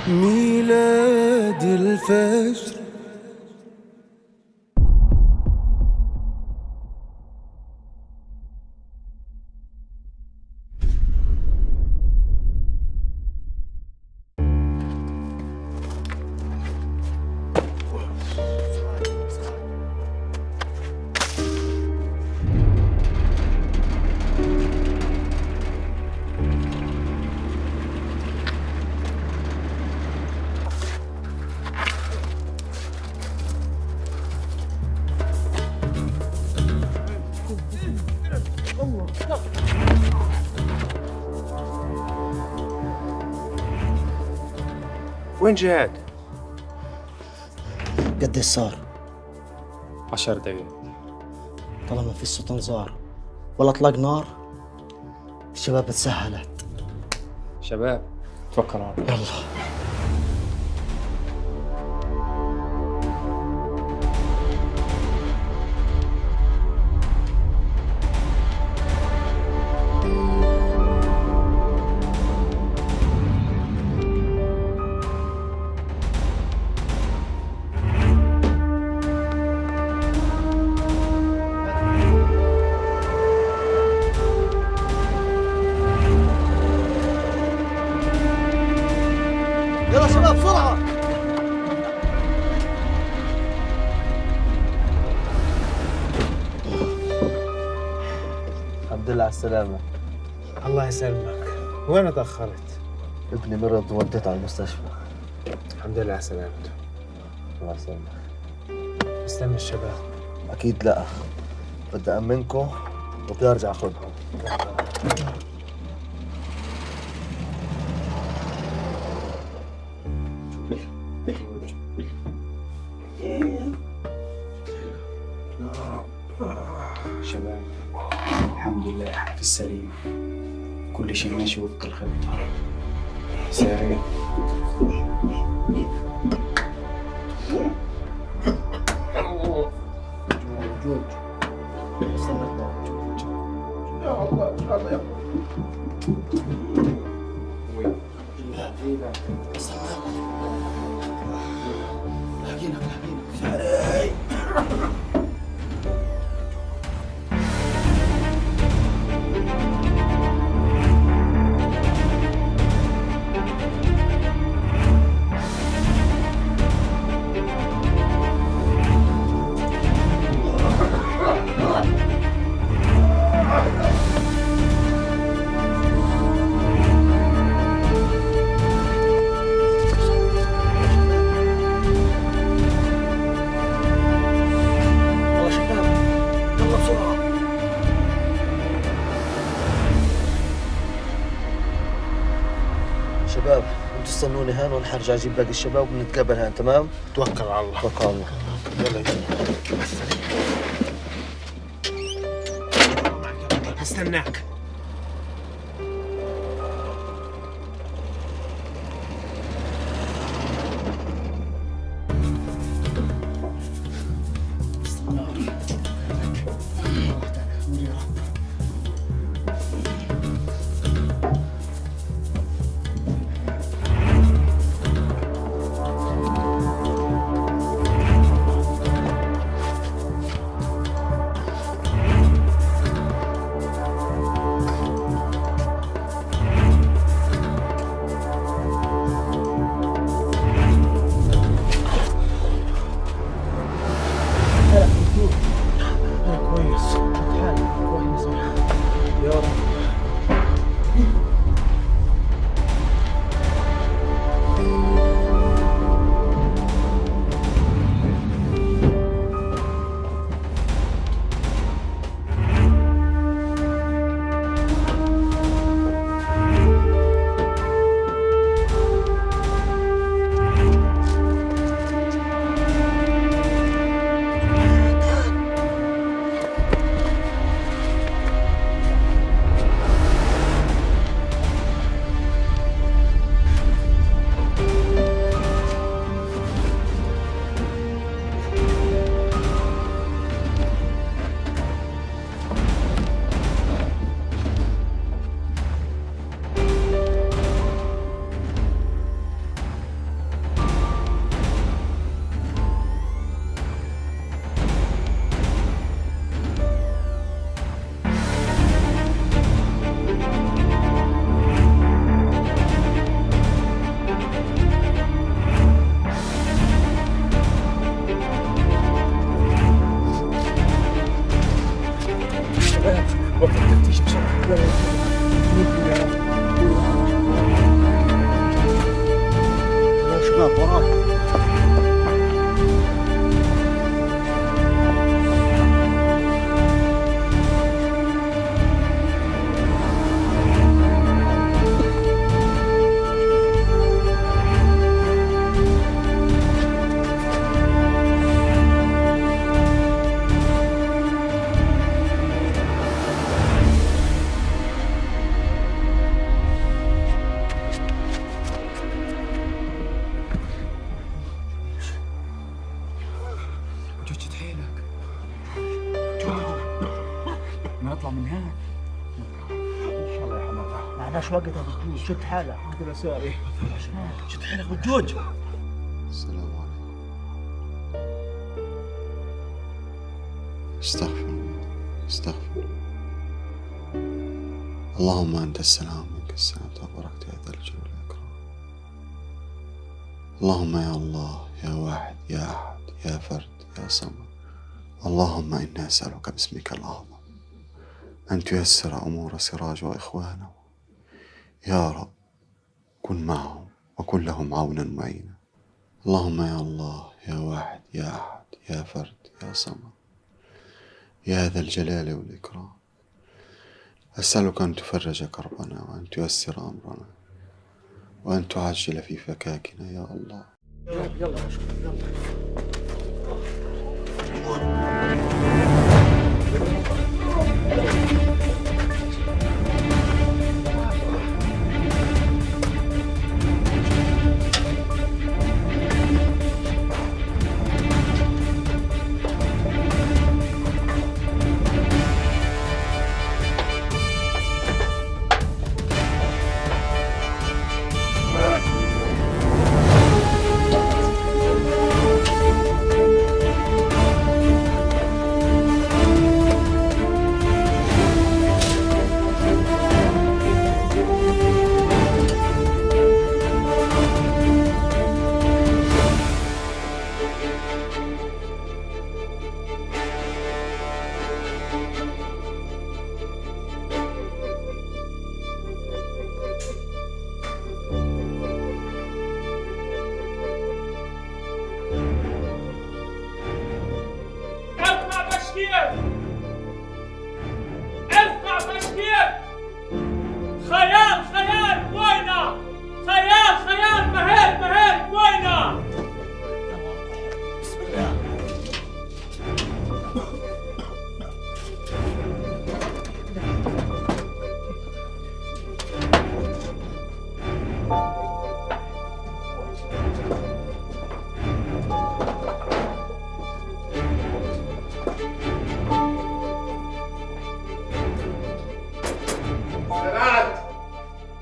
ميلاد الفجر. وين جهاد؟ قديش صار؟ 10 دقايق. طالما في صوت انذار ولا اطلاق نار الشباب تسهلت. شباب توكل على الله. يلا يلا شباب بسرعة. الحمد لله على السلامة. الله يسلمك. وين تأخرت؟ ابني مرض ووديته على المستشفى. الحمد لله على سلامته. الله يسلمك. استنى الشباب. أكيد لا، بدي أأمنكم وبدي أرجع أخذهم. شباب الحمد لله في السليم، كل شيء ماشي وفق الخطة. ساري جوج يلا شباب يلا بسرعة. شباب انتوا استنوني هون وانا حرجع اجيب باقي الشباب ونتقابل هون، تمام؟ توكل على الله. توكل على الله. يلا هستناك. شباب وراي. جد حيلك نطلع من هنا. ان شاء الله يا حماده، ما عندناش وقت يا بجوج. شد حالك كذا ساري. شد حالك بجوج. السلام عليكم. استغفر الله استغفر الله. اللهم أنت السلام منك السلام تباركت يا ذا الجلال والإكرام. اللهم يا الله يا واحد يا أحد يا فرد يا صمد. اللهم إنا أسألك باسمك الأعظم أن تيسر أمور سراج وإخوانه. يا رب كن معهم وكن لهم عونا معينا. اللهم يا الله يا واحد يا أحد يا فرد يا صمد يا ذا الجلال والإكرام. أسألك أن تفرج كربنا وأن تيسر أمرنا وأن تعجل في فكاكنا يا الله. يلا يلا.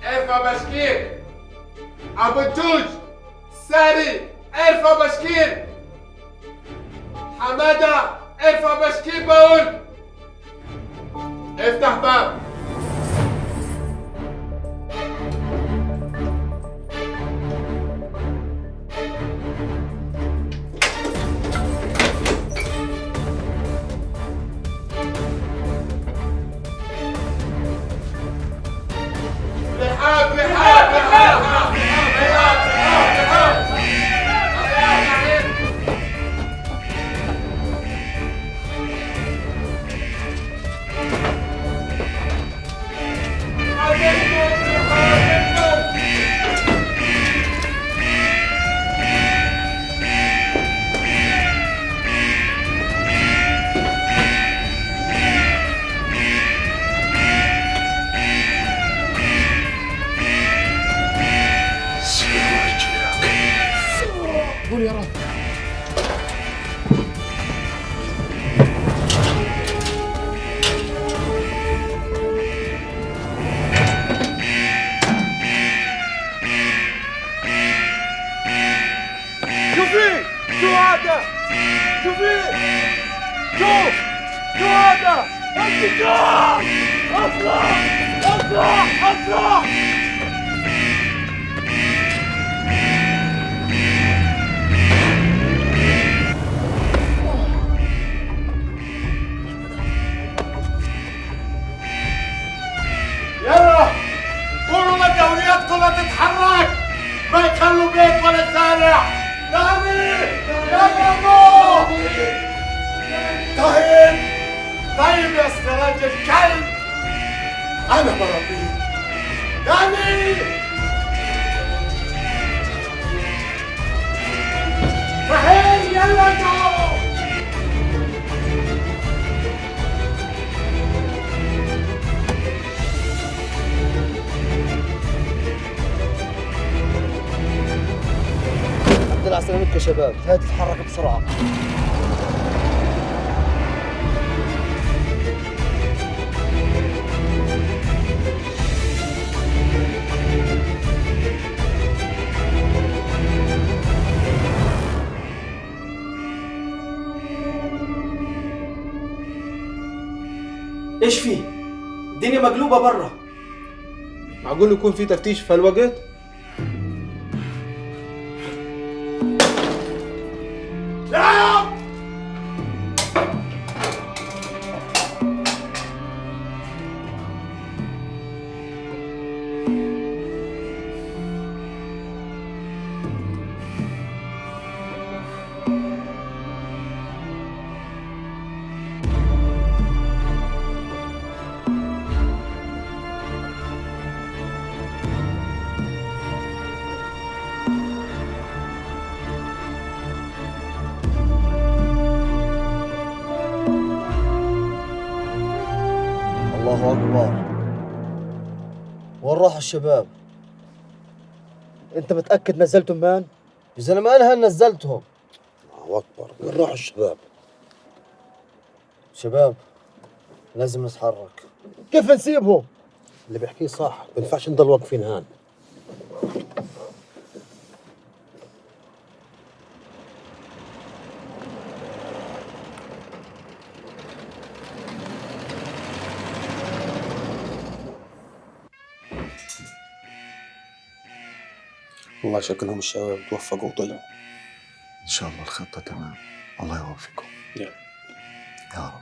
ارفع بشكير. ابو الجوج ساري ارفع بشكير. حماده ارفع بشكير بقول. افتح باب. رحاب رحاب رحاب رحاب رحاب. قول يا رب. شوفي شو هذا؟ شوفي شو هذا؟ انفجار! اطلع اطلع اطلع! يلا قولوا للدوريات كلها تتحرك، ما يخلوا بيت ولا الشارع. داني يا ماما. طيب طيب يا سراج الكلب، انا بربيك. داني رحيل يلا جو. الحمد لله على سلامتكم يا شباب، هاي تتحرك بسرعة. ايش في؟ الدنيا مقلوبة برا. معقول يكون في تفتيش في هالوقت؟ الله أكبر. وين راحوا الشباب؟ أنت متأكد نزلتهم مان؟ يا زلمة أنا نزلتهم. الله أكبر، وين راحوا الشباب؟ شباب لازم نتحرك. كيف نسيبهم؟ اللي بيحكيه صح، ما ينفعش نضل واقفين هان. والله شكلهم الشباب توفقوا وطلعوا. إن شاء الله الخطة تمام. الله يوفقكم يا يا رب.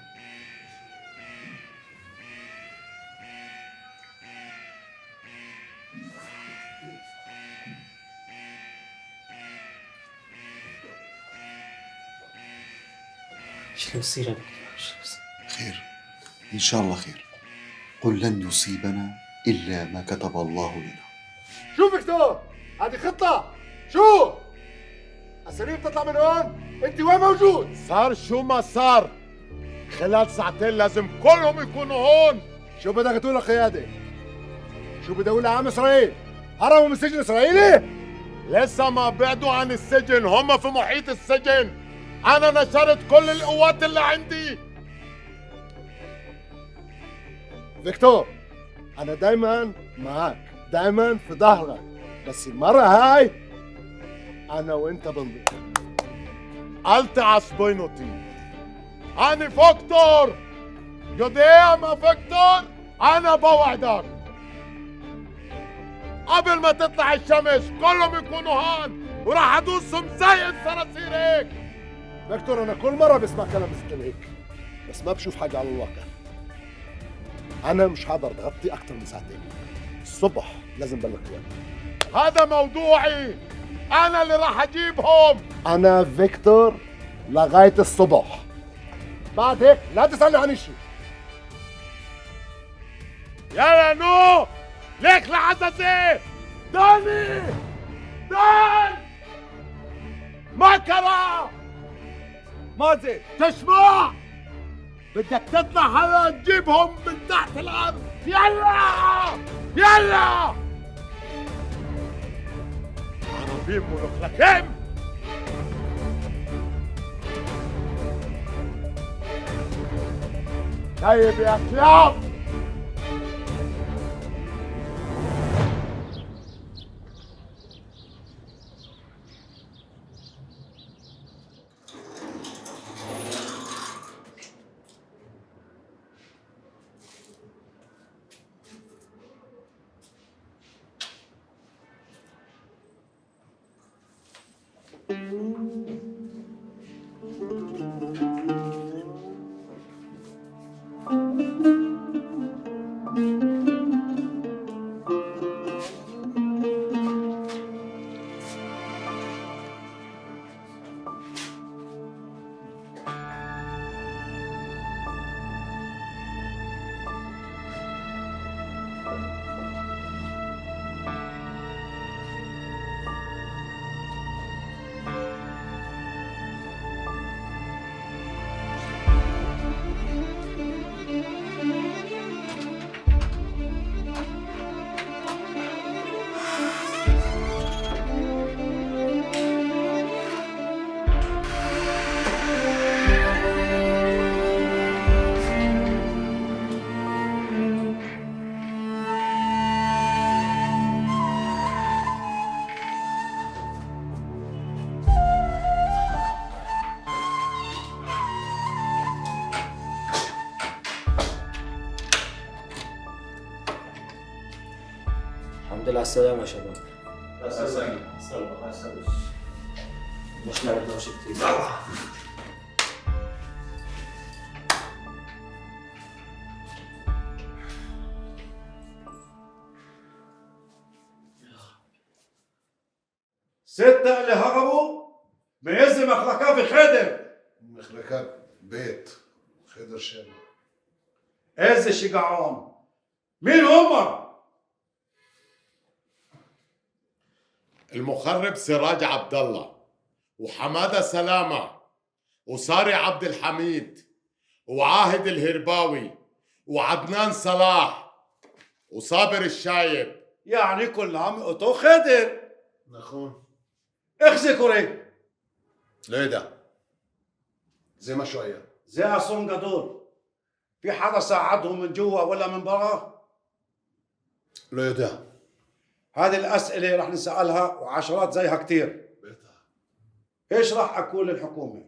شو بصير؟ خير إن شاء الله خير. قل لن يصيبنا إلا ما كتب الله لنا. شوف فيكتور، هذه خطة. شو السرير تطلع من هون، انت وين موجود؟ صار شو ما صار، خلال ساعتين لازم كلهم يكونوا هون. شو بدك تقول القيادة؟ شو بدي اقول لعم اسرائيل؟ هربوا من السجن الاسرائيلي؟ لسه ما بعدوا عن السجن، هم في محيط السجن. أنا نشرت كل القوات اللي عندي. فيكتور، أنا دايما معك، دايما في ظهرك، بس المرة هاي أنا وأنت بنضيع. Alte aspoinoti. أنا فيكتور. יודע ما فيكتور؟ أنا بوعدك قبل ما تطلع الشمس كلهم يكونوا هون، وراح أدوسهم زي الصراصير هيك. فيكتور، أنا كل مرة بسمع كلام مثل هيك، بس ما بشوف حاجة على الواقع. أنا مش حاضر بغطي أكتر من ساعتين. الصبح لازم بلغ قيادة. هذا موضوعي، أنا اللي راح أجيبهم. أنا فيكتور لغاية الصبح، بعد هيك لا تسألني عن إشي. يلا نو، ليك لعزتي. داني دان مكرة مازن، تسمع؟ بدك تطلع هلا تجيبهم من تحت الأرض. يلا يلا. عربيين ملوكلكين. طيب يا كلاب. على السلامة يا شباب. الله يسلمك. مش لعبة دوش كتير. ستة اللي هربوا بيز مخلكات في خدر. مخلكات بيت خضر شامل. إز الشجعان. مين هم؟ المخرب سراج عبد الله، وحمادة سلامة، وصاري عبد الحميد، وعاهد الهرباوي، وعدنان صلاح، وصابر الشايب. يعني كلهم أتو خدر. نخون اخزي كوري. ليه ده؟ زي ما شوية. زي عصون قدور. في حدا ساعدهم من جوا ولا من برا؟ ليه ده؟ هذه الأسئلة رح نسألها وعشرات زيها كتير. ايش راح اقول للحكومة؟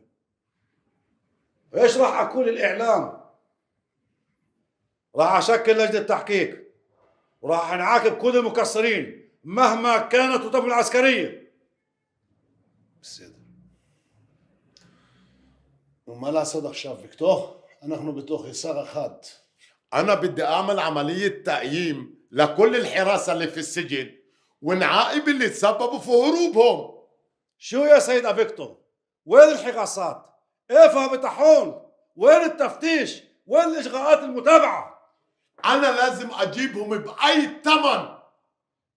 ايش راح اقول للإعلام؟ راح اشكل لجنة تحقيق وراح نعاقب كل المقصرين مهما كانت رتبهم العسكرية. בסדר. وما לעשות עכשיו, ויקטור? אנחנו בתוך יסר אחד. أنا بدي أعمل عملية تقييم لكل الحراسة اللي في السجن ونعاقب اللي تسببوا في هروبهم. شو يا سيد أفيكتور؟ وين الحراسات؟ ايفا بتحون؟ وين التفتيش؟ وين الإجراءات المتابعة؟ أنا لازم أجيبهم بأي ثمن.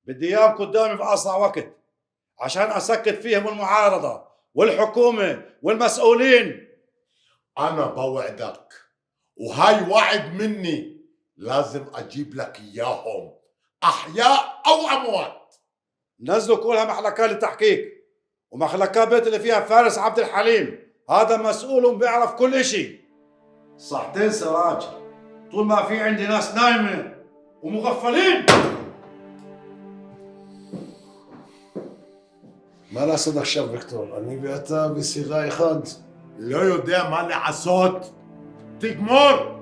بدي إياهم قدامي بأسرع وقت عشان أسكت فيهم المعارضة والحكومة والمسؤولين. أنا بوعدك وهاي وعد مني، لازم أجيب لك إياهم أحياء أو أموات. نزلوا كلها محلكات للتحقيق ومحلكات بيت اللي فيها فارس عبد الحليم، هذا مسؤول بيعرف كل إشي. صحتين سراج، طول ما في عندي ناس نايمة ومغفلين. מה לעשות עכשיו, ויקטור? אני ואתה בסירה אחד. לא יודע מה לעשות. תגמור!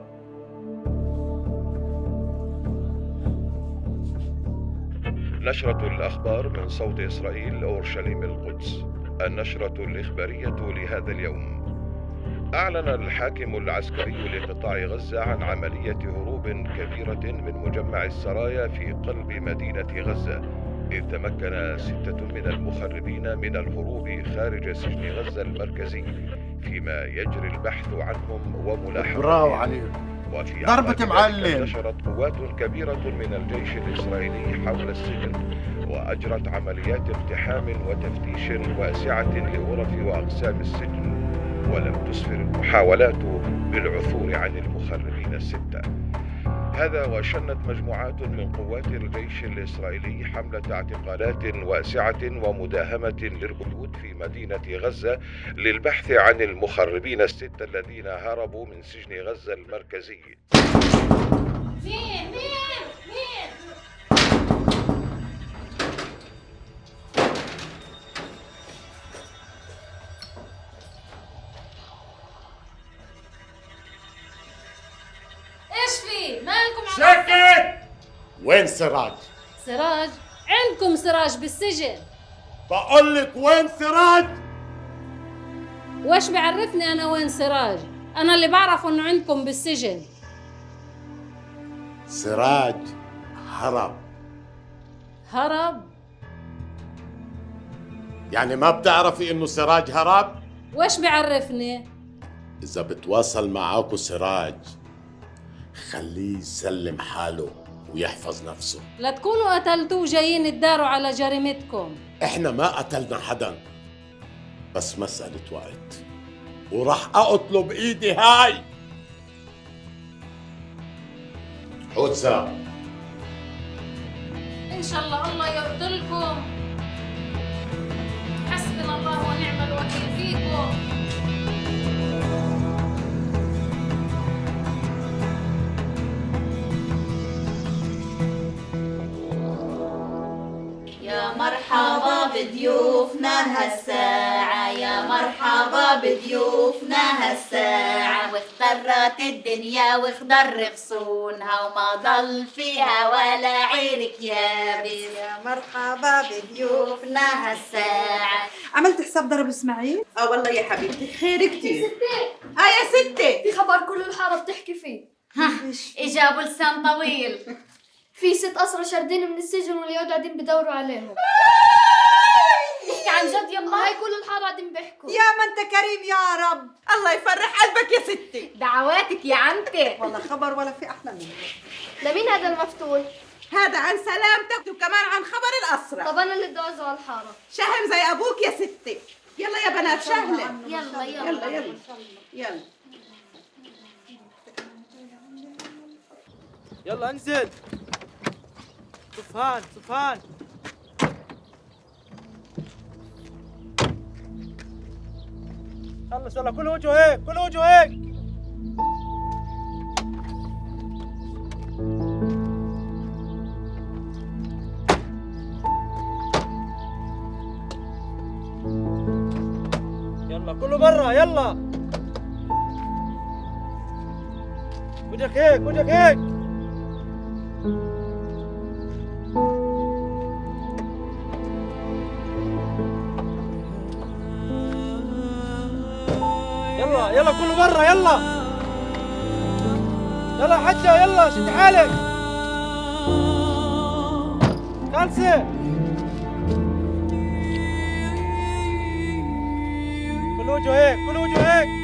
نشرة الأخبار من صوت إسرائيل أورشليم القدس. النشرة الإخبارية لهذا اليوم. أعلن الحاكم العسكري لقطاع غزة عن عملية هروب كبيرة من مجمع السرايا في قلب مدينة غزة، إذ تمكن 6 من المخربين من الهروب خارج سجن غزة المركزي، فيما يجري البحث عنهم وملاحقتهم. وفي ضربة معلم نشرت قوات كبيرة من الجيش الإسرائيلي حول السجن، وأجرت عمليات اقتحام وتفتيش واسعة لغرف وأقسام السجن، ولم تسفر المحاولات بالعثور عن المخربين 6. هذا وشنت مجموعات من قوات الجيش الإسرائيلي حملة اعتقالات واسعة ومداهمة للبيوت في مدينة غزة للبحث عن المخربين 6 الذين هربوا من سجن غزة المركزي. مين؟ ايش في؟ مالكم سكت! وين سراج؟ سراج؟ عندكم سراج بالسجن. بقول لك وين سراج؟ وايش بعرفني انا وين سراج؟ انا اللي بعرف انه عندكم بالسجن. سراج هرب. هرب؟ يعني ما بتعرفي انه سراج هرب؟ وايش بعرفني؟ اذا بتواصل معاكو سراج خليه يسلم حاله ويحفظ نفسه. لا تكونوا قتلتوه جايين تداروا على جريمتكم. احنا ما قتلنا حدا، بس مسألة وقت وراح اقتله بايدي هاي. حوتسا ان شاء الله يقتلكم. حسبنا الله ونعم الوكيل فيكم. يا مرحبا بضيوفنا هالساعة، يا مرحبا بضيوفنا هالساعة، واخضرت الدنيا واخضر غصونها وما ضل فيها ولا عرق يابس، يا مرحبا بضيوفنا هالساعة. عملت حساب ضرب اسماعيل؟ والله يا حبيبتي خير كتير. يا ستي في خبر كل الحارة بتحكي فيه. إجابوا لسان طويل. في 6 أسرى شاردين من السجن واليهود قاعدين بدوروا عليهم. احكي عن جد يما. هاي كل الحارة قاعدين بيحكوا. يا ما انت كريم يا رب، الله يفرح قلبك يا ستي. دعواتك يا عمتي. والله خبر ولا في احلى منه. لمين هذا المفتون؟ هذا عن سلامتك وكمان عن خبر الأسرة. طب أنا اللي بدي أوزع على الحارة. شهم زي أبوك يا ستي. يلا يا بنات شهلة. يلا يلا يلا يلا يلا. يلا انزل. صفان صفان. خلص يلا، كل وجهه هيك، كل وجهه هيك. يلا كله برا يلا. وجهك هيك، وجهك هيك. يلا يلا كله برا يلا. يلا حجة يلا شد حالك. كالسي. كل وجهه هيك، كل وجهه هيك.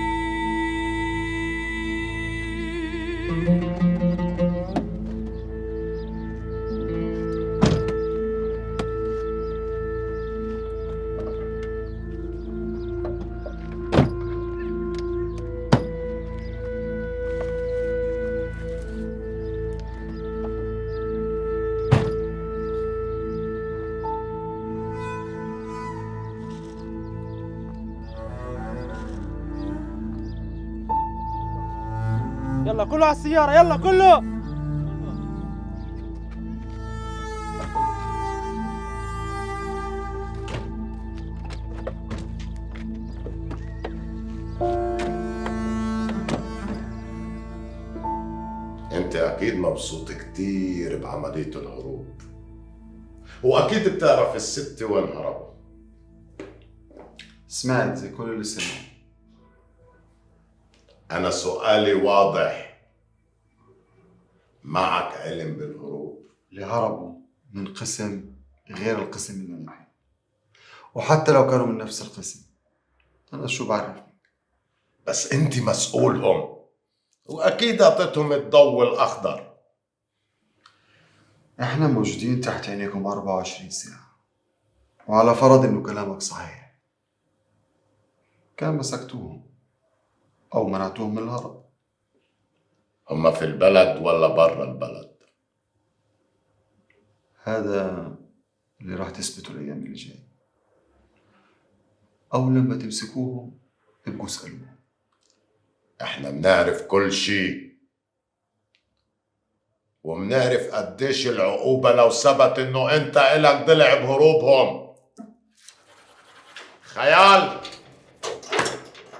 يلا كله على السيارة يلا كله. انت اكيد مبسوط كتير بعملية الهروب، واكيد بتعرف الستة وين هربوا. سمعت زي كل اللي سمعوا. انا سؤالي واضح، معك علم بالهروب؟ اللي هربوا من قسم غير القسم اللي معي، وحتى لو كانوا من نفس القسم أنا شو بعرف؟ بس أنت مسؤولهم، وأكيد أعطيتهم الضوء الأخضر. إحنا موجودين تحت عينيكم 24 ساعة، وعلى فرض إنه كلامك صحيح، كان مسكتوهم أو منعتوهم من الهرب. هم في البلد ولا برا البلد؟ هذا اللي راح تثبته الأيام اللي جاي، أو لما تمسكوهم ابقوا اسألوهم. احنا بنعرف كل شيء، وبنعرف قديش العقوبة لو ثبت انه انت إلك ضلع بهروبهم. خيال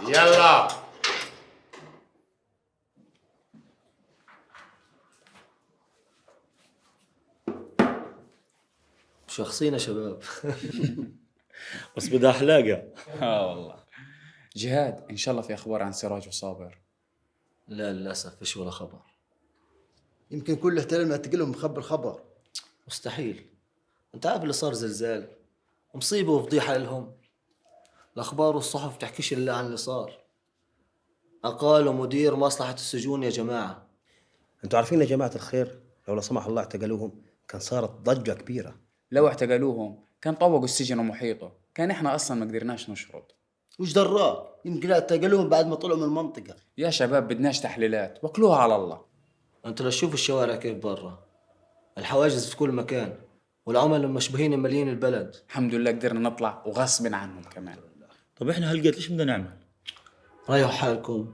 يلا. شخصينا شباب. بس بدها حلاقة. والله. جهاد، ان شاء الله في اخبار عن سراج وصابر؟ لا للاسف فيش ولا خبر. يمكن كل احتلال ما تقلهم مخبر خبر. مستحيل، انت عارف اللي صار زلزال مصيبه وفضيحه لهم. الاخبار والصحف تحكيش الا عن اللي صار. اقالوا مدير مصلحه السجون يا جماعه. انتوا عارفين يا جماعه الخير، لو لا سمح الله اعتقلوهم كان صارت ضجه كبيره. لو اعتقلوهم كان طوقوا السجن ومحيطه، كان احنا اصلا ما قدرناش نشرد. وش دراه؟ يمكن اعتقلوهم بعد ما طلعوا من المنطقه. يا شباب بدناش تحليلات، وكلوها على الله. انتوا لا تشوفوا الشوارع كيف برا، الحواجز في كل مكان، والعملاء المشبوهين مالين البلد. الحمد لله قدرنا نطلع وغصب عنهم كمان. طب احنا هلقيت ليش بدنا نعمل؟ ريحوا حالكم،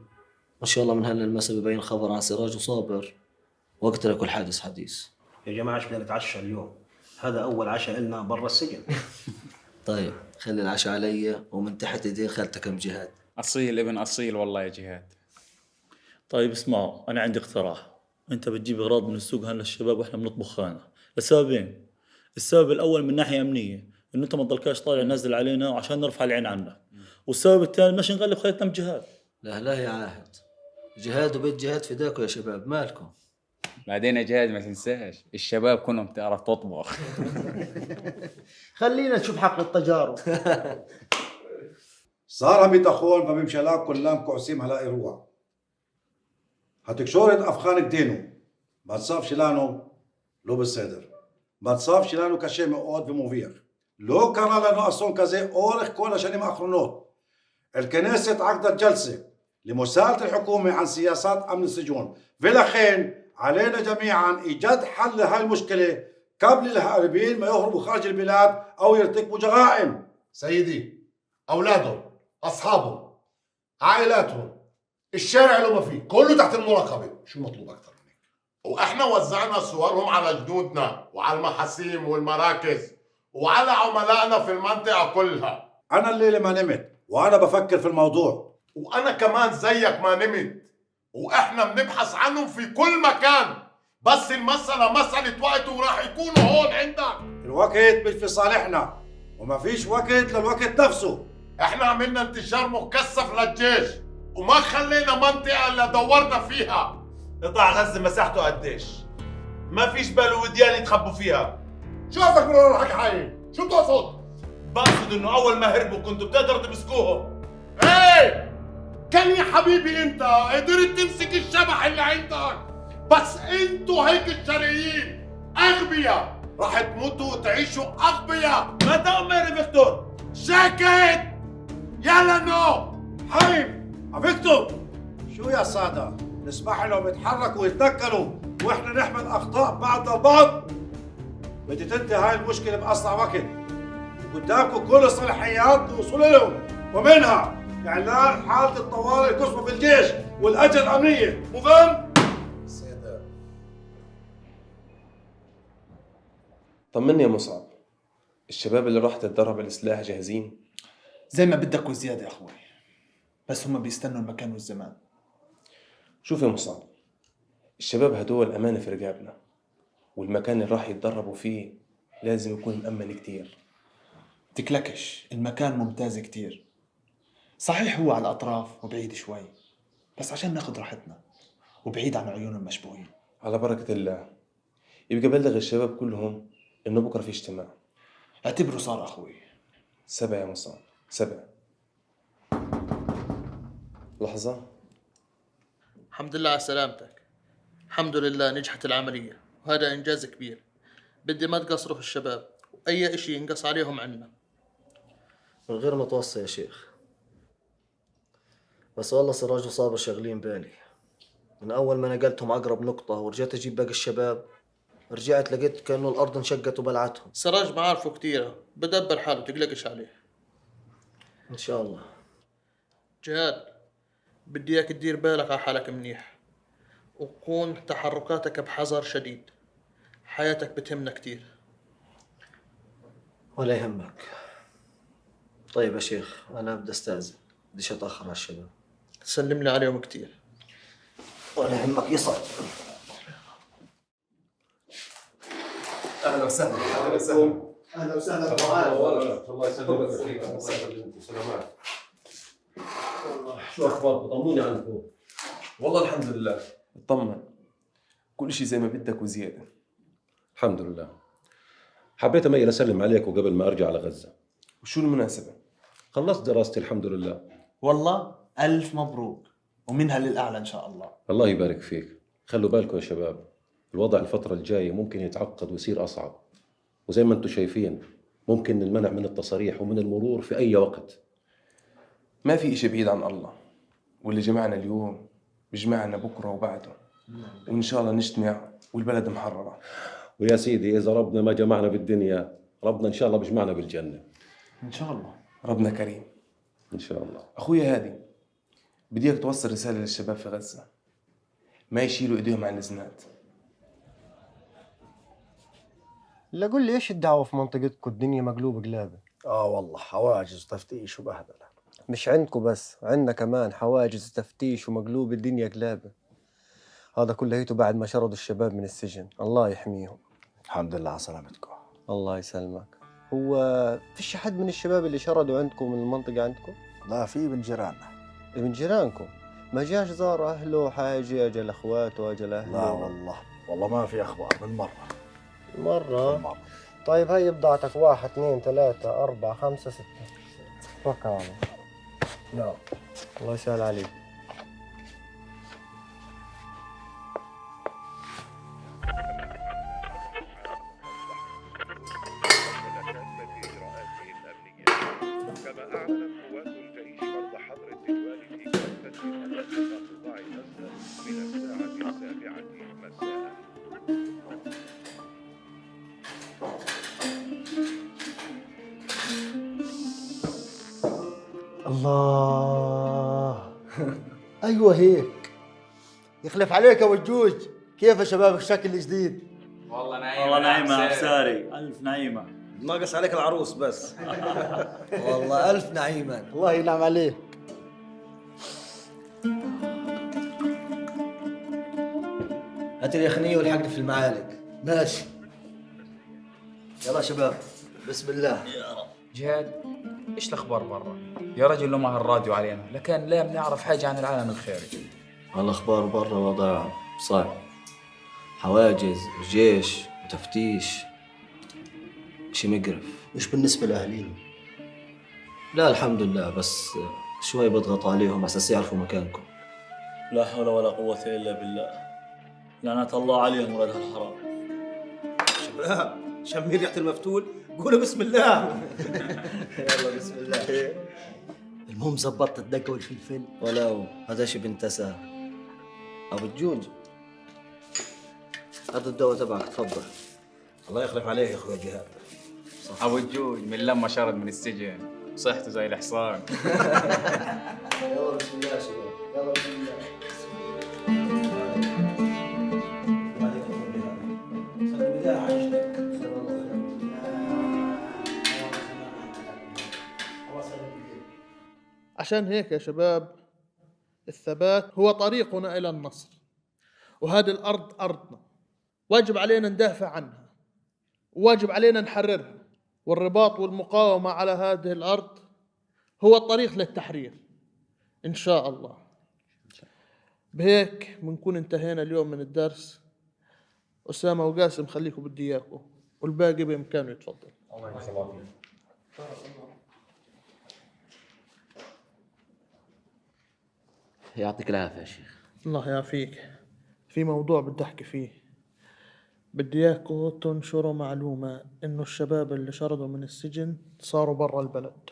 ما شاء الله من هلا المساء ببين خبر عن سراج وصابر، وقت لكل حادث حديث. يا جماعه ايش بدنا نتعشى اليوم؟ هذا اول عشاء لنا برا السجن. طيب خلي العشاء علي ومن تحت ايدين خالتك ام جهاد. اصيل ابن اصيل والله يا جهاد. طيب اسمعوا، أنا عندي اقتراح. أنت بتجيب أغراض من السوق هنا للشباب وإحنا بنطبخ هنا لسببين. السبب الأول من ناحية أمنية، إنه أنت ما تضلكاش طالع نازل علينا وعشان نرفع العين عنك. والسبب الثاني مش نغلب خيطنا بجهاد. لا لا يا عاهد، جهاد وبيت جهاد فداكم يا شباب، مالكم؟ بعدين يا جهاد ما تنساش الشباب كلهم تعرف تطبخ. خلينا نشوف حق التجارب. صار بيتخون فبيمشي لك كلام كعسيم هلا يروح. هتك شورة أفخانك دينو ما تصاف شلانو لو بالصدر ما تصاف شلانو كشي مقود بموفيخ لو كان لانو أصون كزي أورخ كولا شنم أخرونوت. الكنيسة عقدت جلسة لمساءلة الحكومة عن سياسات أمن السجون، فلخين علينا جميعا إيجاد حل لهاي المشكلة قبل الهاربين ما يهربوا خارج البلاد أو يرتكبوا جرائم. سيدي، أولادهم، أصحابهم، عائلاتهم، الشارع اللي ما فيه كله تحت المراقبة. شو مطلوب أكثر من هيك؟ وإحنا وزعنا صورهم على جنودنا وعلى المحاسيم والمراكز وعلى عملائنا في المنطقة كلها. أنا الليلة ما نمت وأنا بفكر في الموضوع. وأنا كمان زيك ما نمت، وإحنا بنبحث عنهم في كل مكان، بس المسألة مسألة وقت وراح يكونوا هون عندك. الوقت مش في صالحنا وما فيش وقت للوقت نفسه. إحنا عملنا انتشار مكثف للجيش وما خلينا منطقة إلا دورنا فيها. قطاع غزة مساحته قديش؟ ما فيش بال وديان يتخبوا فيها. شو قصدك من ورا الحكي حي؟ شو بتقصد؟ بقصد انه اول ما هربوا كنتوا بتقدروا تمسكوهم. ايه كان يا حبيبي انت قدرت تمسك الشبح اللي عندك، بس انتوا هيك الشرقيين اغبياء راح تموتوا وتعيشوا اغبياء. ما تأمر فيكتور. ساكت يلا نو. حبيب فيكتور شو يا سادة نسمح لهم يتحركوا ويتنكروا واحنا نحمل اخطاء بعضنا البعض؟ بدي تنتهي هاي المشكلة بأسرع وقت. قدامكم كل الصلاحيات للوصول لهم ومنها إعلان حالة الطوارئ القصوى في الجيش والأجهزة الأمنية، مو فهم؟ طمني يا مصعب، الشباب اللي راح تتدرب السلاح جاهزين؟ زي ما بدك وزيادة يا أخوي، بس هم بيستنوا المكان والزمان. شوف يا مصعب، الشباب هدول أمانة في رقابنا، والمكان اللي راح يتدربوا فيه لازم يكون مأمن كتير. تكلكش، المكان ممتاز كتير. صحيح هو على الأطراف وبعيد شوي، بس عشان ناخد راحتنا وبعيد عن عيون المشبوهين. على بركة الله. يبقى بلغ الشباب كلهم إنه بكرة في اجتماع. اعتبره صار أخوي. 7 يا مصعب، 7. لحظة. الحمد لله على سلامتك. الحمد لله نجحت العملية وهذا إنجاز كبير. بدي ما تقصروا في الشباب وأي إشي ينقص عليهم عنا. من غير ما توصي يا شيخ، بس والله سراج وصابر شغلين بالي. من أول ما نقلتهم أقرب نقطة ورجعت أجيب باقي الشباب، رجعت لقيت كأنه الأرض انشقت وبلعتهم. سراج معارفه كتيرة، بدبر حاله تقلقش عليه. إن شاء الله. جهاد، بدي إياك تدير بالك على حالك منيح وكون تحركاتك بحذر شديد. حياتك بتهمنا كتير. ولا يهمك. طيب يا شيخ، أنا بدي أستأذن، بديش أتأخر على الشباب. سلم لي عليهم كتير. ولا يهمك يصعد. اهلا وسهلا. اهلا وسهلا. أهلا وسهلا. الله يسلمك. سلامات. شو اخباركم؟ طمنوني عنكم. والله الحمد لله. اطمن، كل شيء زي ما بدك وزيادة. الحمد لله. حبيت أميل أسلم عليكم قبل ما أرجع على غزة. وشو المناسبة؟ خلصت دراستي الحمد لله. والله ألف مبروك، ومنها للأعلى إن شاء الله. الله يبارك فيك. خلوا بالكم يا شباب، الوضع الفترة الجاية ممكن يتعقد ويصير أصعب، وزي ما أنتم شايفين ممكن المنع من التصاريح ومن المرور في أي وقت. ما في إشي بعيد عن الله، واللي جمعنا اليوم بيجمعنا بكرة وبعده، وإن شاء الله نجتمع والبلد محررة. ويا سيدي إذا ربنا ما جمعنا بالدنيا، ربنا إن شاء الله بيجمعنا بالجنة. إن شاء الله. ربنا كريم. إن شاء الله. أخويا هادي، بدي إياك توصل رسالة للشباب في غزة، ما يشيلوا إيديهم عن الزناد. لا قول لي ايش الدعوة في منطقتكم؟ الدنيا مقلوبة قلابة. والله حواجز وتفتيش وبهدله. مش عندكم بس، عندنا كمان حواجز وتفتيش ومقلوب الدنيا قلابة. هذا كليته بعد ما شردوا الشباب من السجن، الله يحميهم. الحمد لله على سلامتكم. الله يسلمك. هو فيش حد من الشباب اللي شردوا عندكم من المنطقة عندكم؟ لا، في ابن جيراننا. ابن جيرانكم؟ ما جاش زار أهله حاجة، أجل أخواته أجل أهله؟ لا والله ما في أخبار بالمرة. مرة؟ طيب هاي بضاعتك 1 2 3 4 5 6. توكل على الله. لا. الله يسهل عليك. كما أعلنت قوات الجيش فرض حظر التجوال في كافة مناطق قطاع غزة من الساعة 7 مساء. الله ايوه هيك. يخلف عليك يا وجوج. كيف يا شباب الشكل الجديد؟ والله نعيمة عبساري، ألف نعيمة. ناقص عليك العروس بس. والله ألف نعيما، الله ينعم عليك. هات اليخنية والحقني في المعالق. ماشي. يلا شباب بسم الله. جهاد، ايش الاخبار برا؟ يا رجل لو ما الراديو علينا، لكن لا بنعرف حاجه عن العالم الخارجي. الأخبار برا وضع صعب، حواجز وجيش وتفتيش، شي مقرف. مش بالنسبة لأهلينا. لا الحمد لله، بس شوي بضغط عليهم أساس يعرفوا مكانكم. لا حول ولا قوة إلا بالله. لعنة الله عليهم ولاد الحرام. شباب شمي ريحة المفتول، قولوا بسم الله. يلا بسم الله. المهم زبطت الدقة والفلفل ولو هذا شي بنتسى. أبو الجوج هذا الدواء تبعك تفضل. الله يخلف عليك يا أخوي جهاد. ابو الجوج من لما شرد من السجن صحته زي الحصان. يلا بسم الله يا شباب، يلا بسم الله. عشان هيك يا شباب الثبات هو طريقنا إلى النصر، وهذه الأرض أرضنا، واجب علينا ندافع عنها، وواجب علينا نحررها، والرباط والمقاومة على هذه الأرض هو الطريق للتحرير إن شاء الله. بهيك بنكون انتهينا اليوم من الدرس. أسامة وقاسم خليكم بدي إياكم، والباقي بإمكانه يتفضل. يعطيك العافية يا شيخ. الله يعافيك. في موضوع بدي أحكي فيه. بدي إياكم تنشروا معلومة إنه الشباب اللي شردوا من السجن صاروا برا البلد.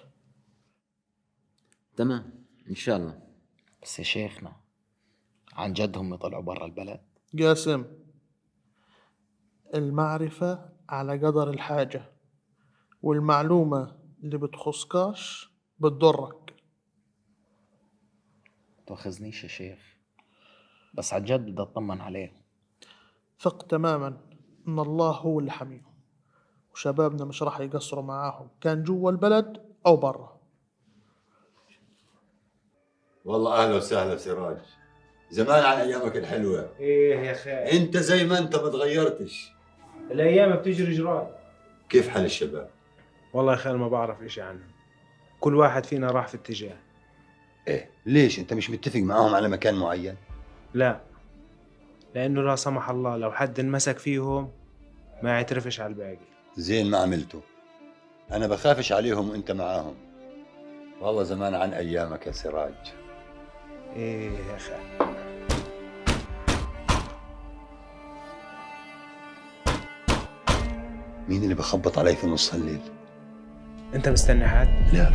تمام إن شاء الله. بس يا شيخنا عن جد هم يطلعوا برا البلد؟ قاسم، المعرفة على قدر الحاجة، والمعلومة اللي بتخصكاش بتضرك. تأخذنيش يا شيخ، بس عن جد بدي أطمن عليهم. ثق تماما إن الله هو اللي حميهم، وشبابنا مش راح يقصروا معاهم كان جوا البلد أو برا. والله أهلا وسهلا سراج، زمان عن أيامك الحلوة. إيه يا خال، أنت زي ما أنت ما تغيرتش. الأيام بتجري جراي. كيف حال الشباب؟ والله يا خال ما بعرف إشي عنهم، كل واحد فينا راح في اتجاه. إيه ليش أنت مش متفق معاهم على مكان معين؟ لا، لأنه لا سمح الله لو حد انمسك فيهم ما يعترفش على الباقي. زين ما عملته، أنا بخافش عليهم وأنت معاهم. والله زمان عن أيامك يا سراج. إيه يا خال. مين اللي بخبط علي في نص الليل؟ أنت مستني حد؟ لا.